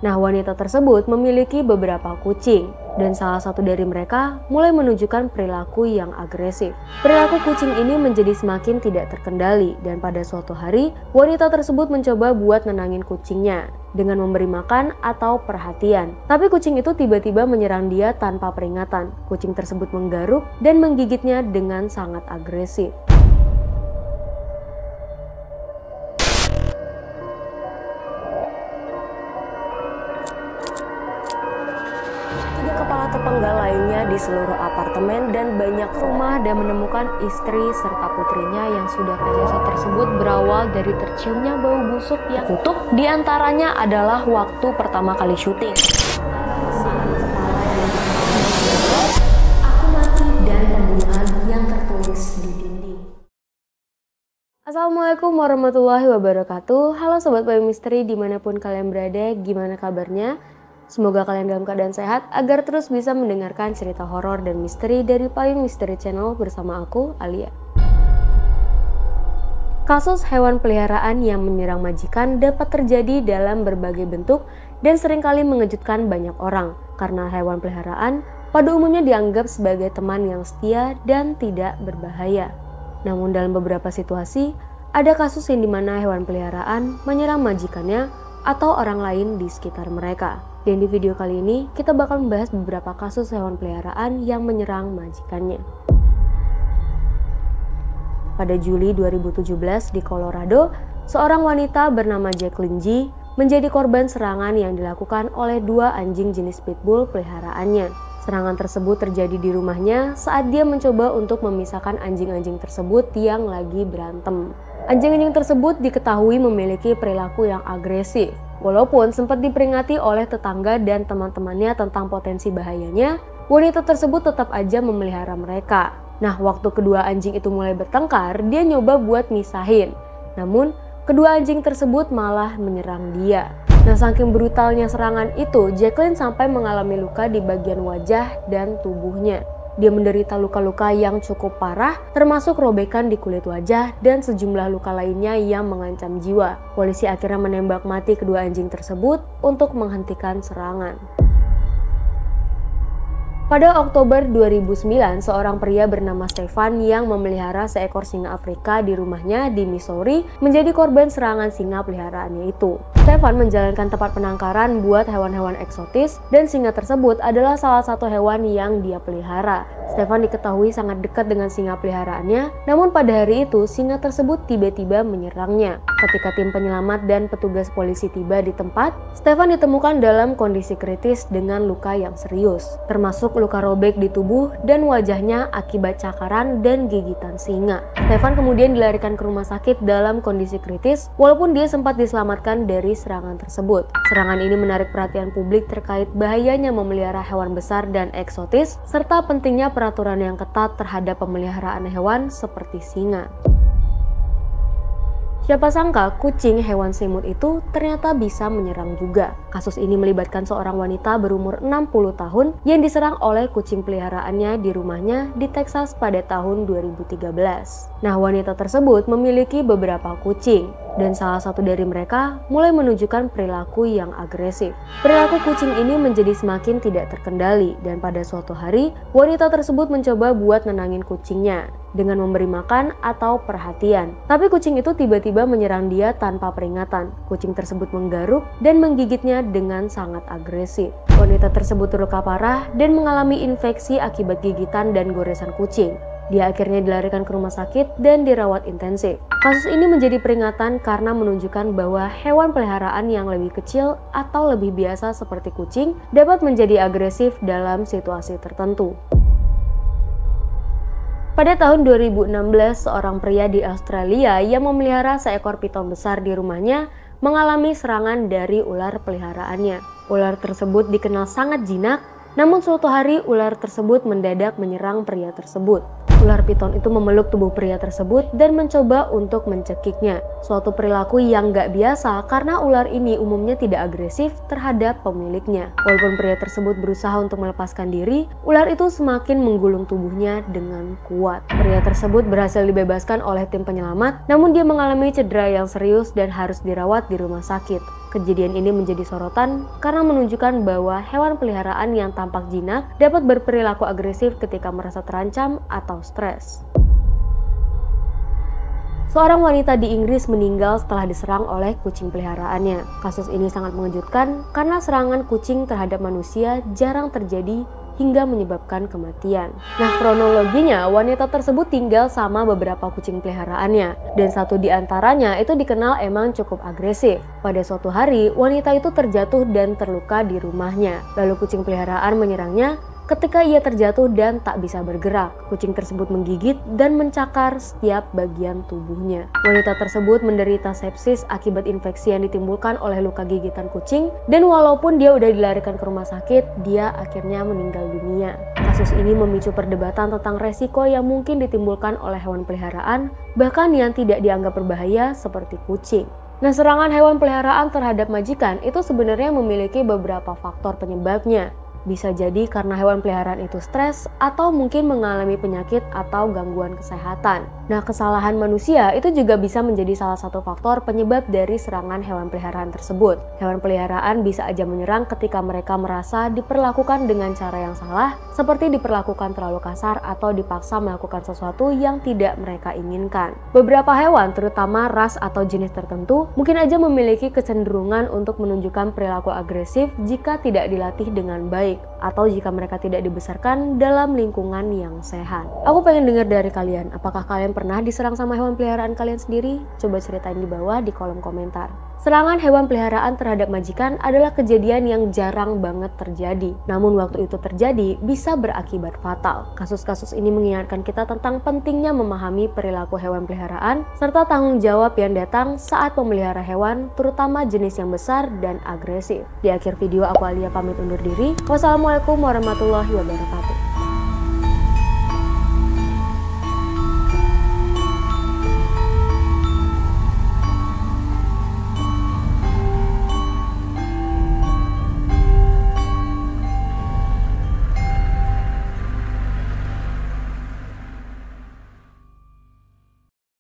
Nah, wanita tersebut memiliki beberapa kucing, dan salah satu dari mereka mulai menunjukkan perilaku yang agresif. Perilaku kucing ini menjadi semakin tidak terkendali, dan pada suatu hari, wanita tersebut mencoba buat nenangin kucingnya dengan memberi makan atau perhatian. Tapi kucing itu tiba-tiba menyerang dia tanpa peringatan. Kucing tersebut menggaruk dan menggigitnya dengan sangat agresif. Kepala terpenggal lainnya di seluruh apartemen dan banyak rumah dan menemukan istri serta putrinya yang sudah tewas. Tersebut berawal dari terciumnya bau busuk yang tutup, diantaranya adalah waktu pertama kali syuting. Aku mati dan pembunuhan yang tertulis di dinding. Assalamualaikum warahmatullahi wabarakatuh. Halo Sobat Payung Misteri dimanapun kalian berada, gimana kabarnya? Semoga kalian dalam keadaan sehat agar terus bisa mendengarkan cerita horor dan misteri dari Payung Misteri Channel bersama aku, Alia. Kasus hewan peliharaan yang menyerang majikan dapat terjadi dalam berbagai bentuk dan seringkali mengejutkan banyak orang karena hewan peliharaan pada umumnya dianggap sebagai teman yang setia dan tidak berbahaya. Namun dalam beberapa situasi, ada kasus yang dimana hewan peliharaan menyerang majikannya atau orang lain di sekitar mereka. Dan di video kali ini kita bakal membahas beberapa kasus hewan peliharaan yang menyerang majikannya. Pada Juli 2017 di Colorado, seorang wanita bernama Jacqueline G menjadi korban serangan yang dilakukan oleh dua anjing jenis pitbull peliharaannya. Serangan tersebut terjadi di rumahnya saat dia mencoba untuk memisahkan anjing-anjing tersebut yang lagi berantem. Anjing-anjing tersebut diketahui memiliki perilaku yang agresif. Walaupun sempat diperingati oleh tetangga dan teman-temannya tentang potensi bahayanya, wanita tersebut tetap aja memelihara mereka. Nah, waktu kedua anjing itu mulai bertengkar, dia nyoba buat misahin. Namun, kedua anjing tersebut malah menyerang dia. Nah, saking brutalnya serangan itu, Jacqueline sampai mengalami luka di bagian wajah dan tubuhnya. Dia menderita luka-luka yang cukup parah, termasuk robekan di kulit wajah dan sejumlah luka lainnya yang mengancam jiwa. Polisi akhirnya menembak mati kedua anjing tersebut untuk menghentikan serangan. Pada Oktober 2009, seorang pria bernama Stefan yang memelihara seekor singa Afrika di rumahnya di Missouri menjadi korban serangan singa peliharaannya itu. Stefan menjalankan tempat penangkaran buat hewan-hewan eksotis dan singa tersebut adalah salah satu hewan yang dia pelihara. Stefan diketahui sangat dekat dengan singa peliharaannya, namun pada hari itu singa tersebut tiba-tiba menyerangnya. Ketika tim penyelamat dan petugas polisi tiba di tempat, Stefan ditemukan dalam kondisi kritis dengan luka yang serius, termasuk luka robek di tubuh dan wajahnya akibat cakaran dan gigitan singa. Stefan kemudian dilarikan ke rumah sakit dalam kondisi kritis, walaupun dia sempat diselamatkan dari serangan tersebut. Serangan ini menarik perhatian publik terkait bahayanya memelihara hewan besar dan eksotis, serta pentingnya peraturan yang ketat terhadap pemeliharaan hewan seperti singa. Siapa sangka kucing hewan semut itu ternyata bisa menyerang juga. Kasus ini melibatkan seorang wanita berumur 60 tahun yang diserang oleh kucing peliharaannya di rumahnya di Texas pada tahun 2013. Nah, wanita tersebut memiliki beberapa kucing, dan salah satu dari mereka mulai menunjukkan perilaku yang agresif. Perilaku kucing ini menjadi semakin tidak terkendali, dan pada suatu hari, wanita tersebut mencoba buat nenangin kucingnya dengan memberi makan atau perhatian. Tapi kucing itu tiba-tiba menyerang dia tanpa peringatan. Kucing tersebut menggaruk dan menggigitnya dengan sangat agresif. Wanita tersebut terluka parah dan mengalami infeksi akibat gigitan dan goresan kucing. Dia akhirnya dilarikan ke rumah sakit dan dirawat intensif. Kasus ini menjadi peringatan karena menunjukkan bahwa hewan peliharaan yang lebih kecil atau lebih biasa seperti kucing dapat menjadi agresif dalam situasi tertentu. Pada tahun 2016, seorang pria di Australia yang memelihara seekor piton besar di rumahnya mengalami serangan dari ular peliharaannya. Ular tersebut dikenal sangat jinak, namun suatu hari ular tersebut mendadak menyerang pria tersebut. Ular piton itu memeluk tubuh pria tersebut dan mencoba untuk mencekiknya. Suatu perilaku yang gak biasa karena ular ini umumnya tidak agresif terhadap pemiliknya. Walaupun pria tersebut berusaha untuk melepaskan diri, ular itu semakin menggulung tubuhnya dengan kuat. Pria tersebut berhasil dibebaskan oleh tim penyelamat, namun dia mengalami cedera yang serius dan harus dirawat di rumah sakit. Kejadian ini menjadi sorotan karena menunjukkan bahwa hewan peliharaan yang tampak jinak dapat berperilaku agresif ketika merasa terancam atau stres. Seorang wanita di Inggris meninggal setelah diserang oleh kucing peliharaannya. Kasus ini sangat mengejutkan karena serangan kucing terhadap manusia jarang terjadi hingga menyebabkan kematian. Nah, kronologinya wanita tersebut tinggal sama beberapa kucing peliharaannya dan satu di antaranya itu dikenal emang cukup agresif. Pada suatu hari, wanita itu terjatuh dan terluka di rumahnya. Lalu kucing peliharaan menyerangnya. Ketika ia terjatuh dan tak bisa bergerak, kucing tersebut menggigit dan mencakar setiap bagian tubuhnya. Wanita tersebut menderita sepsis akibat infeksi yang ditimbulkan oleh luka gigitan kucing, dan walaupun dia udah dilarikan ke rumah sakit, dia akhirnya meninggal dunia. Kasus ini memicu perdebatan tentang resiko yang mungkin ditimbulkan oleh hewan peliharaan, bahkan yang tidak dianggap berbahaya seperti kucing. Nah, serangan hewan peliharaan terhadap majikan itu sebenarnya memiliki beberapa faktor penyebabnya. Bisa jadi karena hewan peliharaan itu stres atau mungkin mengalami penyakit atau gangguan kesehatan. Nah, kesalahan manusia itu juga bisa menjadi salah satu faktor penyebab dari serangan hewan peliharaan tersebut. Hewan peliharaan bisa aja menyerang ketika mereka merasa diperlakukan dengan cara yang salah, seperti diperlakukan terlalu kasar atau dipaksa melakukan sesuatu yang tidak mereka inginkan. Beberapa hewan, terutama ras atau jenis tertentu, mungkin aja memiliki kecenderungan untuk menunjukkan perilaku agresif jika tidak dilatih dengan baik, atau jika mereka tidak dibesarkan dalam lingkungan yang sehat. Aku pengen dengar dari kalian, apakah kalian pernah diserang sama hewan peliharaan kalian sendiri? Coba ceritain di bawah di kolom komentar. Serangan hewan peliharaan terhadap majikan adalah kejadian yang jarang banget terjadi. Namun waktu itu terjadi bisa berakibat fatal. Kasus-kasus ini mengingatkan kita tentang pentingnya memahami perilaku hewan peliharaan serta tanggung jawab yang datang saat memelihara hewan, terutama jenis yang besar dan agresif. Di akhir video aku Alia pamit undur diri. Wassalamualaikum warahmatullahi wabarakatuh.